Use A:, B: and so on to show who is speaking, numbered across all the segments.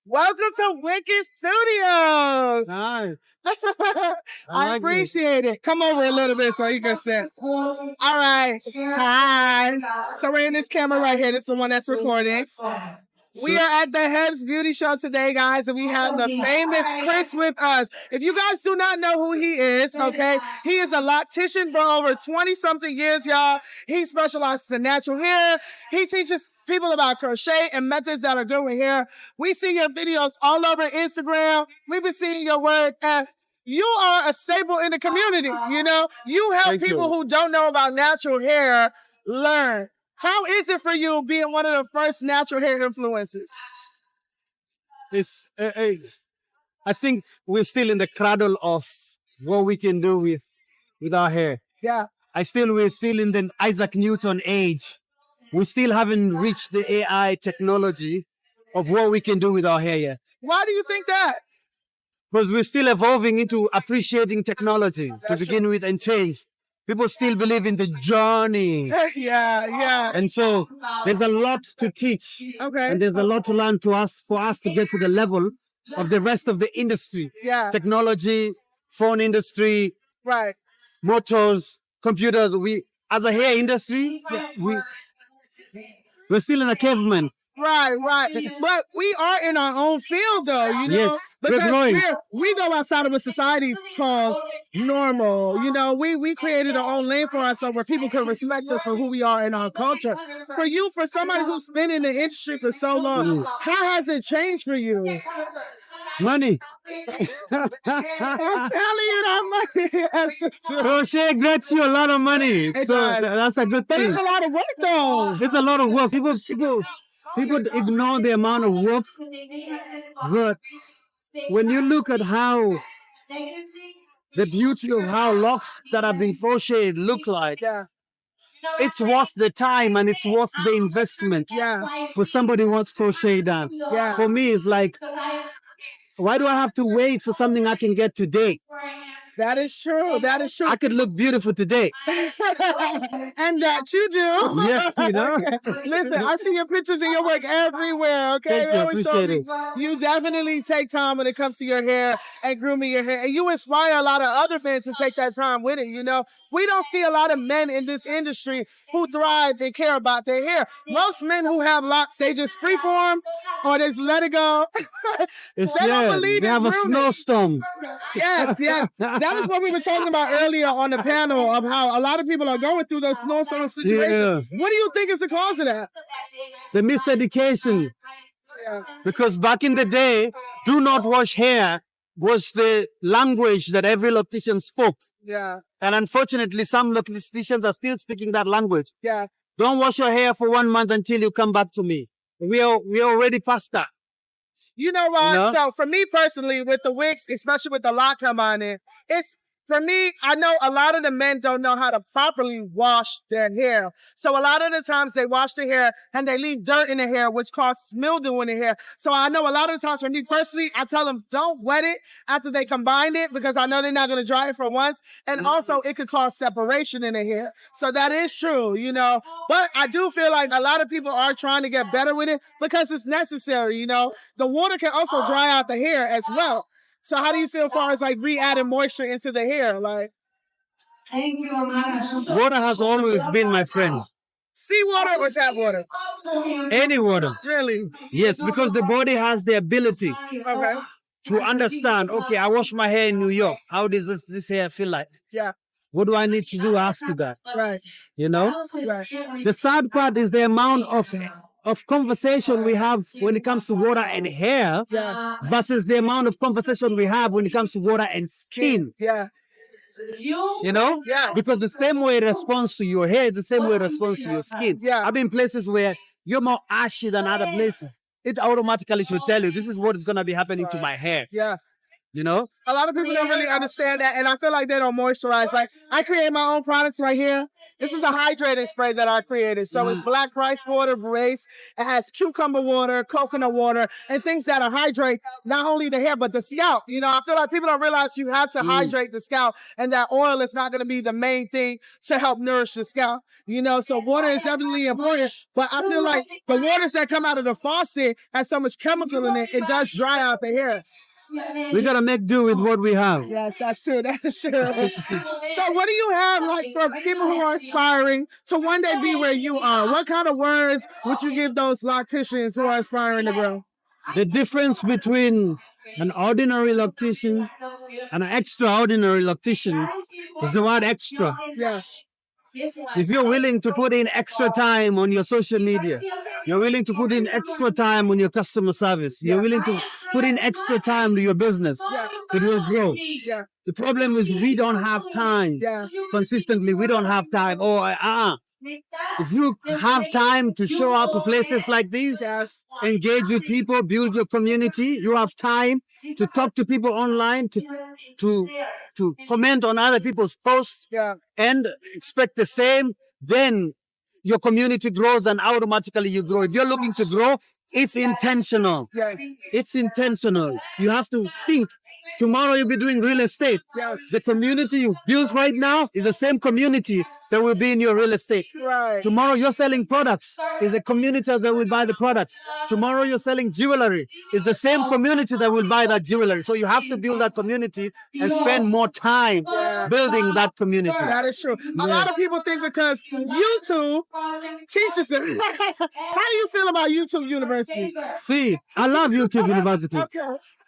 A: Welcome to Wicked Studios.
B: Nice.
A: I appreciate it. Come over a little bit so you can sit. All right. Hi. So we're in this camera right here. This is the one that's recording. We are at the Hebbs Beauty Show today, guys, and we have the famous Kris with us. If you guys do not know who he is, okay, he is a loctician for over 20-something years, y'all. He specializes in natural hair. He teaches people about crochet and methods that are good with hair. We see your videos all over Instagram. We've been seeing your work, and you are a staple in the community, you know? You help people who don't know about natural hair learn. How is it for you being one of the first natural hair influencers?
B: It's. I think we're still in the cradle of what we can do with our hair.
A: Yeah.
B: We're still in the Isaac Newton age. We still haven't reached the AI technology of what we can do with our hair yet.
A: Why do you think that?
B: Because we're still evolving into appreciating technology to begin with and change. People still believe in the journey.
A: Yeah.
B: And so there's a lot to teach.
A: Okay.
B: And there's a lot to learn for us to get to the level of the rest of the industry.
A: Yeah.
B: Technology, phone industry,
A: Right.
B: motors, computers. We, as a hair industry, we're still in a caveman.
A: Right. But we are in our own field, though, you know?
B: Yes, we're growing.
A: We go outside of what society calls normal. You know, we created our own lane for ourselves where people can respect us for who we are in our culture. For you, for somebody who's been in the industry for so long, how has it changed for you?
B: Money.
A: I'm telling you that money.
B: Crochet gets you a lot of money. That's a good thing.
A: But it's a lot of work, though.
B: It's a lot of work. People ignore the amount of work, but when you look at how the beauty of how locks that have been crocheted look like, it's worth the time and it's worth the investment. For somebody who wants crochet done. For me, it's like, why do I have to wait for something I can get today?
A: That is true.
B: I could look beautiful today.
A: And that you do.
B: Yeah, you know.
A: Listen, I see your pictures and your work everywhere, okay?
B: Thank you, appreciate it.
A: You definitely take time when it comes to your hair and grooming your hair. And you inspire a lot of other fans to take that time with it, you know? We don't see a lot of men in this industry who thrive and care about their hair. Most men who have locks, they just freeform or they just let it go. They don't believe
B: they
A: in
B: have a
A: grooming.
B: snowstorm.
A: Yes. That is what we were talking about earlier on the panel of how a lot of people are going through those snowstorm situations. What do you think is the cause of that?
B: The miseducation. Because back in the day, do not wash hair was the language that every loctician spoke.
A: Yeah.
B: And unfortunately, some locticians are still speaking that language.
A: Yeah.
B: Don't wash your hair for 1 month until you come back to me. We are already past that.
A: You know what?
B: You know?
A: So for me personally, with the wigs, especially with the lock come on in, for me, I know a lot of the men don't know how to properly wash their hair. So a lot of the times they wash their hair and they leave dirt in their hair, which causes mildew in their hair. So I know a lot of the times for me personally, I tell them don't wet it after they combine it because I know they're not going to dry it for once. And also it could cause separation in their hair. So that is true, you know. But I do feel like a lot of people are trying to get better with it because it's necessary, you know. The water can also dry out the hair as well. So how do you feel as far as like re-adding moisture into the hair? Like,
B: water has always been my friend.
A: Seawater or tap water?
B: Any water.
A: Really?
B: Yes, because the body has the ability to understand, okay, I wash my hair in New York. How does this hair feel like?
A: Yeah.
B: What do I need to do after that?
A: Right.
B: You know?
A: Right.
B: The sad part is the amount of conversation we have when it comes to water and hair versus the amount of conversation we have when it comes to water and skin.
A: Yeah.
B: You know?
A: Yeah.
B: Because the same way it responds to your hair is the same way it responds to your skin.
A: Yeah.
B: I've been places where you're more ashy than other places. It automatically should tell you this is what is going to be happening to my hair.
A: Yeah. A lot of people don't really understand that, and I feel like they don't moisturize. Like, I create my own products right here. This is a hydrating spray that I created. So it's black rice water base. It has cucumber water, coconut water, and things that hydrate not only the hair, but the scalp. I feel like people don't realize you have to hydrate the scalp, and that oil is not going to be the main thing to help nourish the scalp. So water is definitely important, but I feel like the waters that come out of the faucet has so much chemical in it, it does dry out the hair.
B: We gotta make do with what we have.
A: Yes, that's true. That is true. So what do you have like for people who are aspiring to one day be where you are? What kind of words would you give those locticians who are aspiring to grow?
B: The difference between an ordinary loctician and an extraordinary loctician is the word extra.
A: Yeah.
B: If you're willing to put in extra time on your social media, you're willing to put in extra time on your customer service, you're willing to put in extra time to your business, it will grow.
A: Yeah.
B: The problem is we don't have time. Consistently, we don't have time. If you have time to show up to places like these, engage with people, build your community, you have time to talk to people online, to comment on other people's posts, and expect the same, then your community grows and automatically you grow. If you're looking to grow, it's intentional. It's intentional. You have to think. Tomorrow you'll be doing real estate. The community you built right now is the same community that will be in your real estate. Tomorrow you're selling products. Is the community that will buy the products. Tomorrow you're selling jewelry. Is the same community that will buy that jewelry. So you have to build that community and spend more time building that community.
A: That is true. A lot of people think because YouTube teaches them. How do you feel about YouTube University?
B: See, I love YouTube University.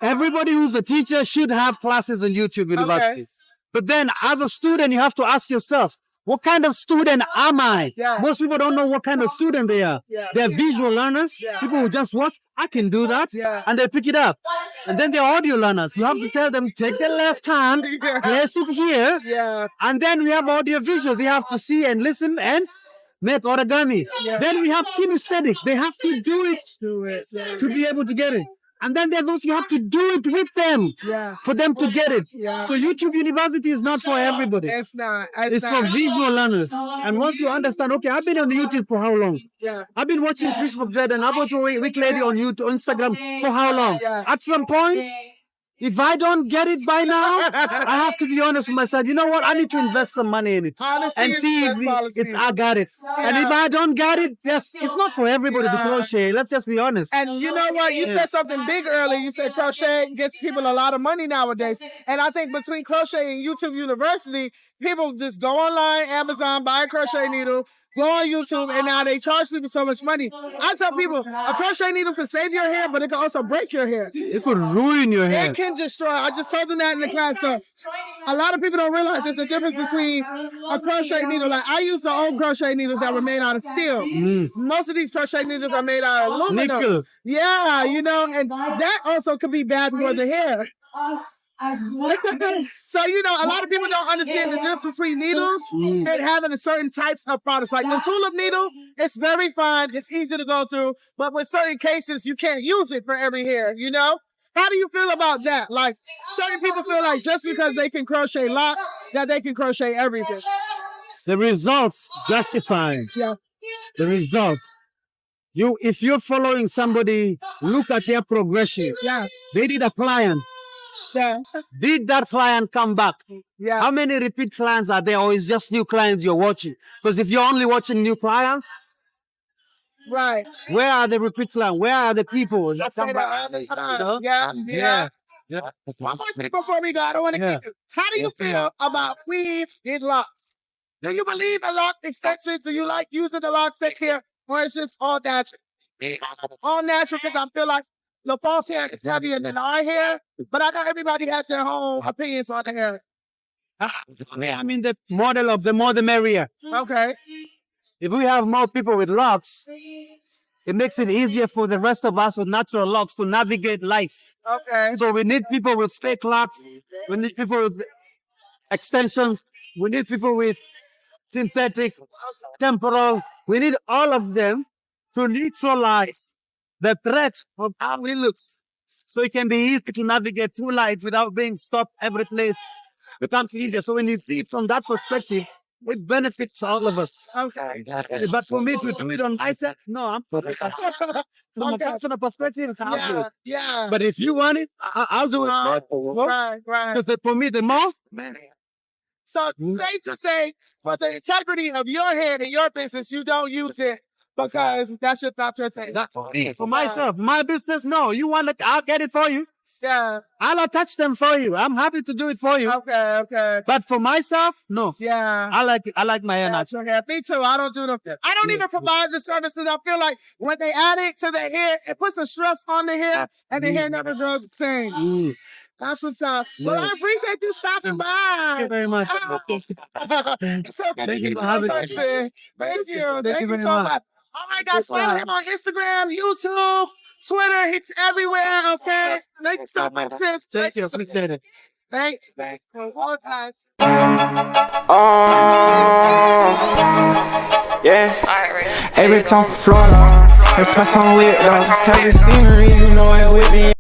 B: Everybody who's a teacher should have classes on YouTube University. But then as a student, you have to ask yourself, what kind of student am I? Most people don't know what kind of student they are. They're visual learners. People who just watch, I can do that. And they pick it up. And then they're audio learners. You have to tell them, take the left hand, place it here. And then we have audio visual. They have to see and listen and make origami. Then we have kinesthetic. They have to do it to be able to get it. And then there's those you have to do it with them for them to get it. So YouTube University is not for everybody.
A: It's not.
B: It's for visual learners. And once you understand, okay, I've been on YouTube for how long? I've been watching Kris Mcdred and I've watching Wick Lady on YouTube, Instagram for how long? At some point, if I don't get it by now, I have to be honest with myself. You know what? I need to invest some money in it and see if I got it. And if I don't get it, yes, it's not for everybody to crochet. Let's just be honest.
A: And you know what? You said something big earlier. You said crochet gets people a lot of money nowadays. And I think between crochet and YouTube University, people just go online, Amazon, buy a crochet needle, go on YouTube, and now they charge people so much money. I tell people, a crochet needle can save your hair, but it can also break your hair.
B: It could ruin your hair.
A: It can destroy. I just told them that in the class. So a lot of people don't realize there's a difference between a crochet needle. Like, I use the old crochet needles that were made out of steel. Most of these crochet needles are made out of aluminum.
B: Nickel.
A: Yeah, and that also could be bad for the hair. So, a lot of people don't understand the difference between needles and having a certain types of products. Like the tulip needle, it's very fine, it's easy to go through, but with certain cases, you can't use it for every hair, How do you feel about that? Like, certain people feel like just because they can crochet locks, that they can crochet everything.
B: The results justify the results. If you're following somebody, look at their progression. They did a client. Did that client come back? How many repeat clients are there, or is just new clients you're watching? Because if you're only watching new clients, where are the repeat clients? Where are the people that come back?
A: One more thing before we go, I don't want to keep you. How do you feel about weave in locks? Do you believe in lock extensions? Do you like using the lock set here, or it's just all natural? All natural, because I feel like the false hair is heavier than our hair, but I know everybody has their own opinions on the hair.
B: I mean, the model of the more the merrier.
A: Okay.
B: If we have more people with locks, it makes it easier for the rest of us with natural locks to navigate life.
A: Okay.
B: So we need people with fake locks. We need people with extensions. We need people with synthetic, temporal. We need all of them to neutralize the threat of how it looks. So it can be easy to navigate through life without being stopped every place. It becomes easier. So when you see it from that perspective, it benefits all of us.
A: Okay.
B: But for me to do it on myself, no, I'm from a personal perspective, I'll do it.
A: Yeah.
B: But if you want it, I'll do it.
A: Right.
B: Because for me, the most, man.
A: So safe to say, for the integrity of your head and your business, you don't use it because that's not your thing.
B: That's for me. For myself, my business, no. You want it, I'll get it for you.
A: Yeah.
B: I'll attach them for you. I'm happy to do it for you.
A: Okay.
B: But for myself, no.
A: Yeah.
B: I like my hair natural.
A: Yeah, me too. I don't do them. I don't even provide the services. I feel like when they add it to the hair, it puts a stress on the hair, and the hair never grows the same. That's what's up. Well, I appreciate you stopping by.
B: Thank you very much.
A: It's so good to meet you, person. Thank you. Thank you
B: very
A: so much. All right, guys, follow him on Instagram, YouTube, Twitter. He's everywhere, okay? Thank you so much, Kris.
B: Thank you. Appreciate it.
A: Thanks. All the time.
C: Yeah. Hey, bitch, I'm Florida. And plus, I'm with Heavy scenery, you know it's with me.